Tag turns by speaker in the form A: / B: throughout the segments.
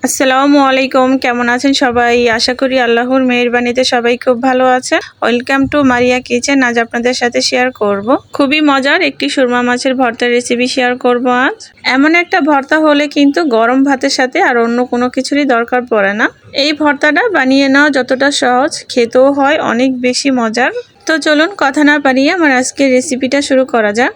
A: আসসালামু আলাইকুম, কেমন আছেন সবাই? আশা করি আল্লাহর মেহেরবানিতে সবাই খুব ভালো আছেন। Welcome to Maria kitchen. আজ আপনাদের সাথে শেয়ার করব খুবই মজার একটি সুরমা মাছের ভর্তার রেসিপি শেয়ার করব আজ। এমন একটা ভর্তা হলে কিন্তু গরম ভাতের সাথে আর অন্য কোনো কিছুরই দরকার পড়ে না। এই ভর্তাটা বানিয়ে নেওয়া যতটা সহজ, খেতেও হয় অনেক বেশি মজার। তো চলুন কথা না বাড়িয়ে আমার আজকের রেসিপিটা শুরু করা যাক।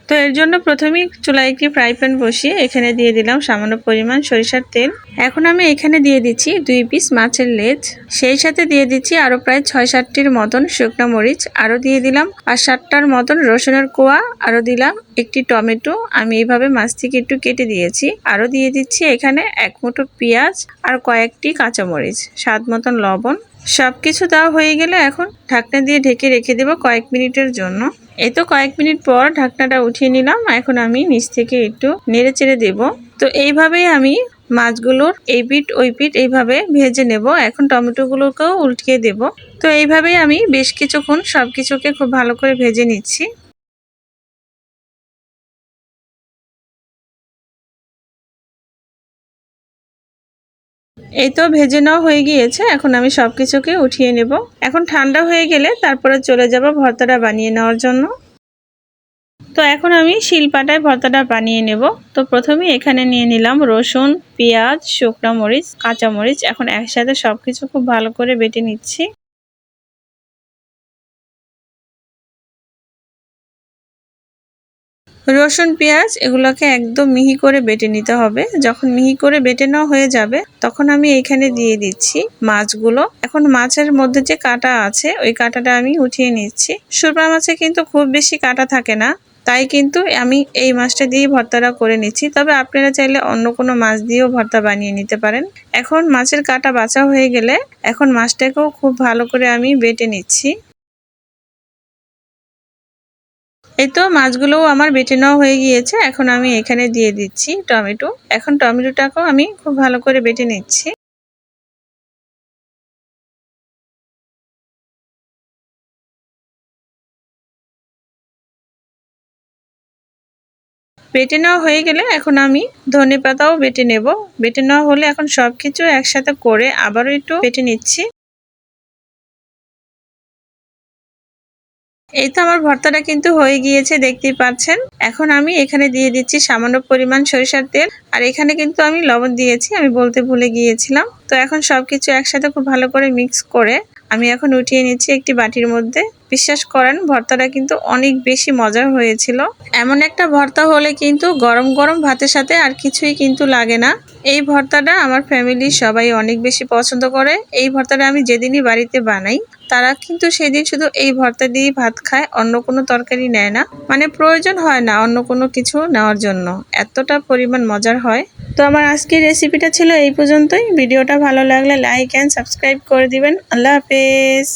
A: তো এর জন্য প্রথমেই চুলায় একটি ফ্রাই প্যান বসিয়ে এখানে দিয়ে দিলাম সামান্য পরিমাণ সরিষার তেল। এখন আমি এখানে দিয়ে দিচ্ছি 2 পিস মাছের লেজ, সেই সাথে দিয়ে দিচ্ছি আরো প্রায় 6-7টির মতন শুকনো মরিচ, আরো দিয়ে দিলাম 5-7টার মতন রসুনের কোয়া, আরো দিলাম একটি টমেটো আমি এইভাবে মাছ থেকে একটু কেটে দিয়েছি, আরো দিয়ে দিচ্ছি এখানে 1 মুঠো পেঁয়াজ আর কয়েকটি কাঁচামরিচ, স্বাদ মতন লবণ। সবকিছু দেওয়া হয়ে গেলে এখন ঢাকনা দিয়ে ঢেকে রেখে দেবো কয়েক মিনিটের জন্য। এই তো কয়েক মিনিট পর ঢাকনাটা উঠিয়ে নিলাম। এখন আমি নিচ থেকে একটু নেড়ে চেড়ে দেবো। তো এইভাবেই আমি মাছগুলোর এই পিঠ ওই পিঠ এইভাবে ভেজে নেব। এখন টমেটোগুলোকেও উল্টিয়ে দেব। তো এইভাবেই আমি বেশ কিছুক্ষণ সবকিছুকে খুব ভালো করে ভেজে নিচ্ছি। এই তো ভেজে নেওয়া হয়ে গিয়েছে। এখন আমি সবকিছুকে উঠিয়ে নেব। এখন ঠান্ডা হয়ে গেলে তারপরে চলে যাব ভর্তাটা বানিয়ে নেওয়ার জন্য। তো এখন আমি শিলপাটায় ভর্তাটা বানিয়ে নেব। তো প্রথমে এখানে নিয়ে নিলাম রসুন, পেঁয়াজ, শুকনো মরিচ, কাঁচামরিচ। এখন একসাথে সবকিছু খুব ভালো করে বেটে নিচ্ছি। রসুন, পেঁয়াজ এগুলোকে একদম মিহি করে বেটে নিতে হবে। যখন মিহি করে বেটে নেওয়া হয়ে যাবে তখন আমি এখানে দিয়ে দিচ্ছি মাছগুলো। এখন মাছের মধ্যে যে কাঁটা আছে ওই কাঁটাটা আমি উঠিয়ে নিচ্ছি। সুরমা মাছে কিন্তু খুব বেশি কাঁটা থাকে না, তাই কিন্তু আমি এই মাছটা দিয়ে ভর্তাটা করে নিচ্ছি। তবে আপনারা চাইলে অন্য কোনো মাছ দিয়েও ভর্তা বানিয়ে নিতে পারেন। এখন মাছের কাঁটা বাছা হয়ে গেলে এখন মাছটাকেও খুব ভালো করে আমি বেটে নিচ্ছি। এই তো মাছগুলোও আমার বেটে নেওয়া হয়ে গিয়েছে। এখন আমি এখানে দিয়ে দিচ্ছি টমেটো। এখন টমেটোটাকেও আমি খুব ভালো করে বেটে নিচ্ছি। বেটে নেওয়া হয়ে গেলে এখন আমি ধনেপাতাও বেটে নেব। বেটে নেওয়া হলে এখন সবকিছু একসাথে করে আবারও একটু বেটে নিচ্ছি। এই তো আমার ভর্তাটা কিন্তু হয়ে গিয়েছে, দেখতেই পাচ্ছেন। এখন আমি এখানে দিয়ে দিচ্ছি সামান্য পরিমাণ সরিষার তেল। আর এখানে কিন্তু আমি লবণ দিয়েছি, আমি বলতে ভুলে গিয়েছিলাম। তো এখন সবকিছু একসাথে খুব ভালো করে মিক্স করে আমি এখন উঠিয়ে নিচ্ছি একটি বাটির মধ্যে। বিশ্বাস করেন ভর্তাটা কিন্তু অনেক বেশি মজার হয়েছিল। এমন একটা ভর্তা হলে কিন্তু গরম গরম ভাতের সাথে আর কিছুই কিন্তু লাগে না। এই ভর্তাটা আমার ফ্যামিলির সবাই অনেক বেশি পছন্দ করে। এই ভর্তাটা আমি যেদিনই বাড়িতে বানাই তারা কিন্তু সেদিন শুধু এই ভর্তা দিয়ে ভাত খায়, অন্য কোনো তরকারি নেয় না। মানে প্রয়োজন হয় না অন্য কোনো কিছু নেওয়ার জন্য, এতটা পরিমাণ মজার হয়। তো আমার আজকের রেসিপিটা ছিল এই পর্যন্তই। ভিডিওটা ভালো লাগলে লাইক অ্যান্ড সাবস্ক্রাইব করে দিবেন। আল্লাহ হাফেজ।